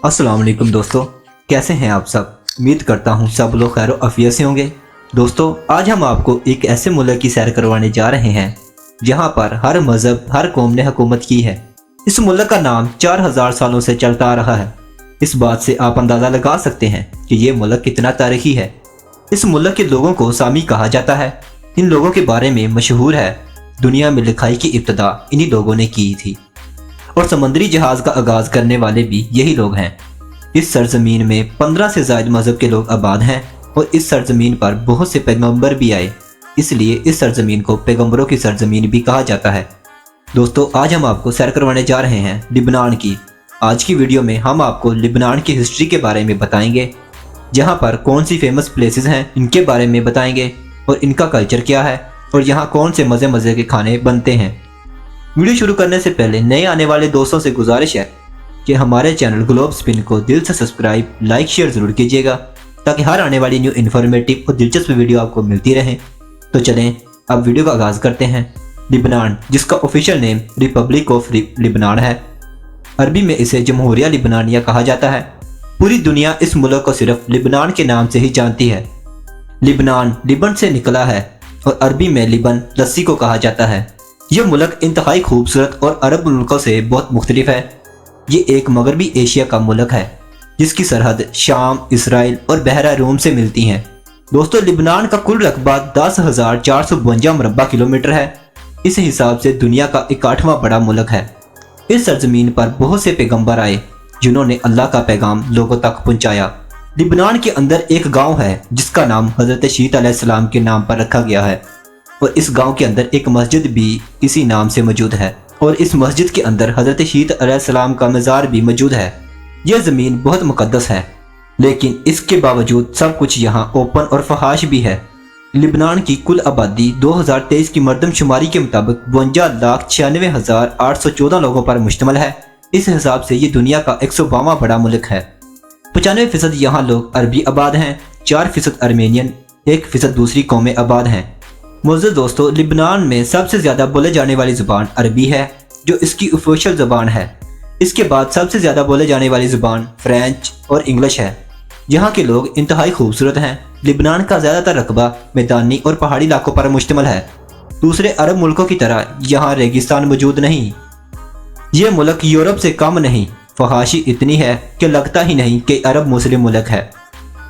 अस्सलाम वालेकुम दोस्तों, कैसे हैं आप सब। उम्मीद करता हूं सब लोग खैर आफियत से होंगे। दोस्तों, आज हम आपको एक ऐसे मुल्क की सैर करवाने जा रहे हैं जहां पर हर मज़हब हर कौम ने हुकूमत की है। इस मुल्क का नाम 4000 सालों से चलता आ रहा है। इस बात से आप अंदाज़ा लगा सकते हैं कि ये मुल्क कितना तारीखी है। इस मुल्क के लोगों को सामी कहा जाता है। इन लोगों के बारे में मशहूर है दुनिया में लिखाई की इब्तिदा इन्हीं लोगों ने की थी और समुद्री जहाज का आगाज करने वाले भी यही लोग हैं। इस सरजमीन में 15 से ज़ायद मज़हब के लोग आबाद हैं और इस सरजमीन पर बहुत से पैगंबर भी आए, इसलिए इस सरजमीन को पैगंबरों की सरजमीन भी कहा जाता है। दोस्तों, आज हम आपको सैर करवाने जा रहे हैं लिबनान की। आज की वीडियो में हम आपको लिबनान की हिस्ट्री के बारे में बताएंगे, जहाँ पर कौन सी फेमस प्लेसेस हैं इनके बारे में बताएंगे और इनका कल्चर क्या है और यहाँ कौन से मज़े मज़े के खाने बनते हैं। वीडियो शुरू करने से पहले नए आने वाले दोस्तों से गुजारिश है कि हमारे चैनल ग्लोब स्पिन को दिल से सब्सक्राइब लाइक शेयर ज़रूर कीजिएगा ताकि हर आने वाली न्यू इन्फॉर्मेटिव और दिलचस्प वीडियो आपको मिलती रहे। तो चलें अब वीडियो का आगाज़ करते हैं। लिबनान, जिसका official name Republic of Lebanon है, अरबी में इसे जमहूरिया लिबनानिया कहा जाता है। पूरी दुनिया इस मुल्क को सिर्फ लिबनान के नाम से ही जानती है। लिबनान लिबन से निकला है और अरबी में लिबन लस्सी को कहा जाता है। यह मुल्क इंतहाई खूबसूरत और अरब मुल्कों से बहुत मुख्तलिफ है। ये एक मगरबी एशिया का मुल्क है जिसकी सरहद शाम, इसराइल और बहरा रूम से मिलती हैं। दोस्तों, लिबनान का कुल रकबा 10,452 मुरब्बा किलोमीटर है। इस हिसाब से दुनिया का 61वां बड़ा मुल्क है। इस सरजमीन पर बहुत से पैगंबर आए जिन्होंने अल्लाह का पैगाम लोगों तक पहुँचाया। लिबनान के अंदर एक गाँव है जिसका नाम हज़रत शीत अलैहिस्सलाम के नाम पर रखा गया है और इस गांव के अंदर एक मस्जिद भी इसी नाम से मौजूद है और इस मस्जिद के अंदर हज़रत शीत अलैहिस्सलाम का मज़ार भी मौजूद है। यह ज़मीन बहुत मुक़द्दस है, लेकिन इसके बावजूद सब कुछ यहाँ ओपन और फहाश भी है। लिबनान की कुल आबादी 2023 की मरदमशुमारी के मुताबिक 52,96,814 लोगों पर मुश्तमिल है। इस हिसाब से ये दुनिया का 152वां बड़ा मुल्क है। 95% यहाँ लोग अरबी आबाद हैं, 4% अर्मेनियन, 1% दूसरी कौमें आबाद हैं। मुअज़्ज़िज़ दोस्तों, लिबनान में सबसे ज़्यादा बोले जाने वाली ज़ुबान अरबी है जो इसकी ऑफिशियल ज़ुबान है। इसके बाद सबसे ज़्यादा बोले जाने वाली ज़ुबान फ्रेंच और इंग्लिश है। यहाँ के लोग इंतहाई खूबसूरत हैं। लिबनान का ज़्यादातर रकबा मैदानी और पहाड़ी इलाकों पर मुश्तमिल है। दूसरे अरब मुल्कों की तरह यहाँ रेगिस्तान मौजूद नहीं। ये मुल्क यूरोप से कम नहीं, फहाशी इतनी है कि लगता ही नहीं कि अरब मुस्लिम मुल्क है।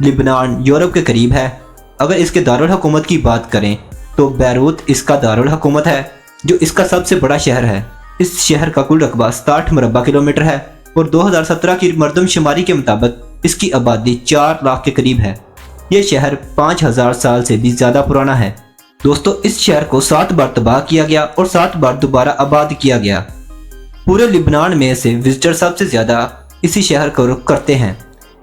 लिबनान यूरोप के करीब है। अगर इसके दारुल हुकूमत की बात करें तो बैरूत इसका दारुल हुकूमत है जो इसका सबसे बड़ा शहर है। इस शहर का कुल रकबा 60 मुरब्बा किलोमीटर है और 2017 की मरदमशुमारी के मुताबिक इसकी आबादी 4 लाख के करीब है। यह शहर 5000 साल से भी ज़्यादा पुराना है। दोस्तों, इस शहर को 7 बार तबाह किया गया और 7 बार दोबारा आबाद किया गया। पूरे लिबनान में से विजिटर सबसे ज़्यादा इसी शहर को रुख करते हैं।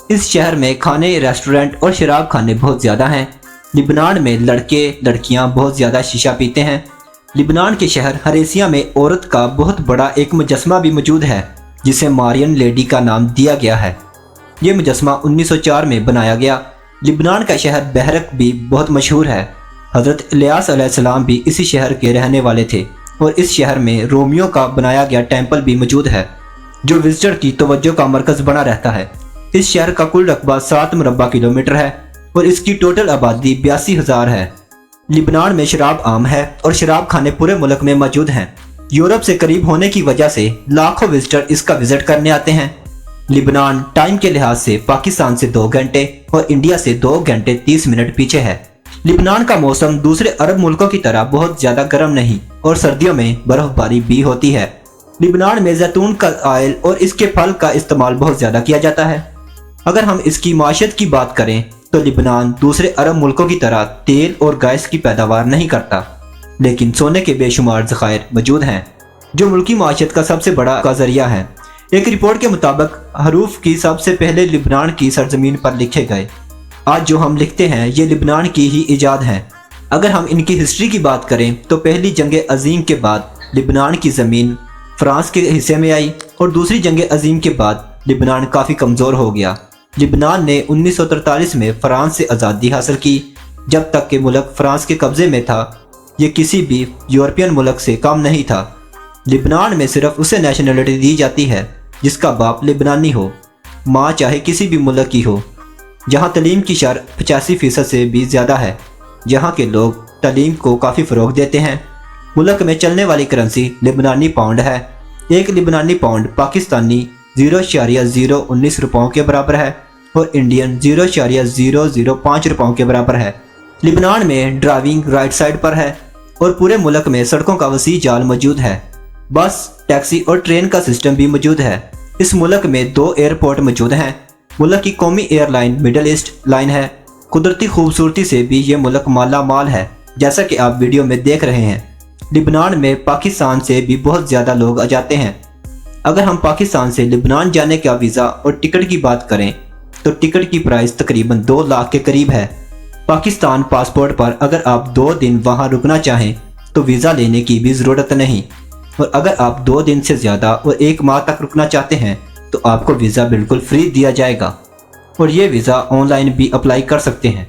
इस शहर में खाने, रेस्टोरेंट और शराब खाने बहुत ज़्यादा हैं। लिबनान में लड़के लड़कियां बहुत ज़्यादा शीशा पीते हैं। लिबनान के शहर हरेसिया में औरत का बहुत बड़ा एक मुजस्मा भी मौजूद है जिसे मारियन लेडी का नाम दिया गया है। ये मुजस्मा 1904 में बनाया गया। लिबनान का शहर बहरक भी बहुत मशहूर है। हज़रत इलियास अलैहिस्सलाम भी इसी शहर के रहने वाले थे और इस शहर में रोमियो का बनाया गया टेम्पल भी मौजूद है जो विजिटर की तवज्जो का मरकज़ बना रहता है। इस शहर का कुल रकबा 7 मुरब्बा किलोमीटर है और इसकी टोटल आबादी 82,000 है। लिबनान में शराब आम है और शराब खाने पूरे मुल्क में मौजूद हैं। यूरोप से करीब होने की वजह से लाखों विजिटर इसका विजिट करने आते हैं। लिबनान टाइम के लिहाज से पाकिस्तान से 2 घंटे और इंडिया से 2 घंटे 30 मिनट पीछे है। लिबनान का मौसम दूसरे अरब मुल्कों की तरह बहुत ज़्यादा गर्म नहीं और सर्दियों में बर्फबारी भी होती है। लिबनान में जैतून का ऑयल और इसके फल का इस्तेमाल बहुत ज़्यादा किया जाता है। अगर हम इसकी माशियत की बात करें तो लिबनान दूसरे अरब मुल्कों की तरह तेल और गैस की पैदावार नहीं करता, लेकिन सोने के बेशुमार ज़खायर मौजूद हैं जो मुल्की माशियत का सबसे बड़ा का जरिया है। एक रिपोर्ट के मुताबिक हरूफ की सबसे पहले लिबनान की सरजमीन पर लिखे गए। आज जो हम लिखते हैं ये लिबनान की ही ईजाद है। अगर हम इनकी हिस्ट्री की बात करें तो पहली जंग अजीम के बाद लिबनान की ज़मीन फ्रांस के हिस्से में आई और दूसरी जंग अजीम के बाद लिबनान काफ़ी कमज़ोर हो गया। लिबनान ने 1943 में फ्रांस से आज़ादी हासिल की। जब तक कि मुल्क फ्रांस के कब्ज़े में था ये किसी भी यूरोपियन मुल्क से कम नहीं था। लिबनान में सिर्फ उसे नेशनलिटी दी जाती है जिसका बाप लिबनानी हो। माँ चाहे किसी भी मुल्क की हो, जहाँ तालीम की शरह 85% से भी ज़्यादा है, जहाँ के लोग तालीम को काफ़ी फ़रोग देते हैं। मुल्क में चलने वाली करेंसी लिबनानी पाउंड है। एक लिबनानी पाउंड पाकिस्तानी 0.019 रुपयों के बराबर है और इंडियन 0.005 रुपयों के बराबर है। लिबनान में ड्राइविंग राइट साइड पर है और पूरे मुल्क में सड़कों का वसी जाल मौजूद है। बस, टैक्सी और ट्रेन का सिस्टम भी मौजूद है। इस मुल्क में 2 एयरपोर्ट मौजूद हैं। मुल्क की कौमी एयरलाइन मिडल ईस्ट लाइन है। कुदरती खूबसूरती से भी ये मुल्क माला माल है, जैसा कि आप वीडियो में देख रहे हैं। लिबनान में पाकिस्तान से भी बहुत ज़्यादा लोग आ जाते हैं। अगर हम पाकिस्तान से लिबनान जाने का वीज़ा और टिकट की बात करें तो टिकट की प्राइस तकरीबन 2 लाख के करीब है। पाकिस्तान पासपोर्ट पर अगर आप 2 दिन वहां रुकना चाहें तो वीज़ा लेने की भी ज़रूरत नहीं, और अगर आप 2 दिन से ज़्यादा और 1 माह तक रुकना चाहते हैं तो आपको वीज़ा बिल्कुल फ्री दिया जाएगा और ये वीज़ा ऑनलाइन भी अप्लाई कर सकते हैं।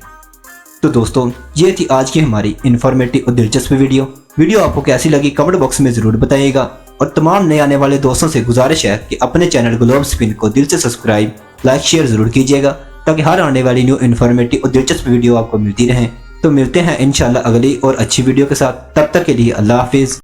तो दोस्तों, ये थी आज की हमारी इन्फॉर्मेटिव और दिलचस्प वीडियो आपको कैसी लगी कमेंट बॉक्स में ज़रूर बताइएगा। और तमाम नए आने वाले दोस्तों से गुजारिश है कि अपने चैनल ग्लोब स्पिन को दिल से सब्सक्राइब, लाइक, शेयर ज़रूर कीजिएगा, ताकि हर आने वाली न्यू इन्फॉर्मेटिव और दिलचस्प वीडियो आपको मिलती रहें। तो मिलते हैं इंशाल्लाह अगली और अच्छी वीडियो के साथ। तब तक के लिए अल्लाह हाफिज़।